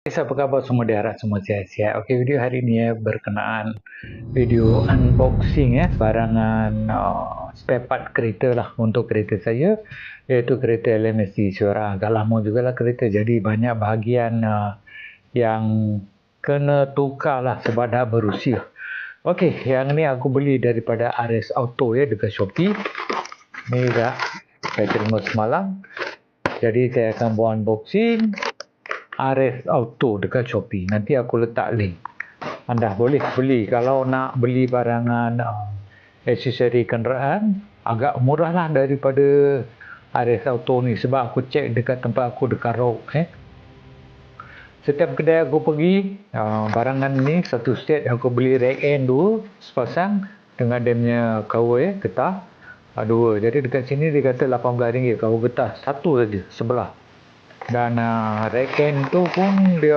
Apa khabar semua? Diharap semua sihat-sihat. Okey, video hari ni berkenaan video unboxing barangan spare part kereta lah untuk kereta saya, iaitu kereta LMSD Syura. Agak lama jugalah kereta, jadi banyak bahagian yang kena tukar lah sebab dah berusia. Okey, yang ni aku beli daripada RS Auto dekat Shopee. Ni dah saya terima semalam. Jadi saya akan buat unboxing RS Auto dekat Shopee. Nanti aku letak link. Anda boleh beli. Kalau nak beli barangan aksesori kenderaan, agak murah lah daripada RS Auto ni. Sebab aku cek dekat tempat aku dekat Rock. Setiap kedai aku pergi, barangan ni satu set aku beli rack end 2 sepasang dengan dia punya cover getah 2. Jadi dekat sini dia kata RM18 cover getah satu saja sebelah. Dan rack end tu pun dia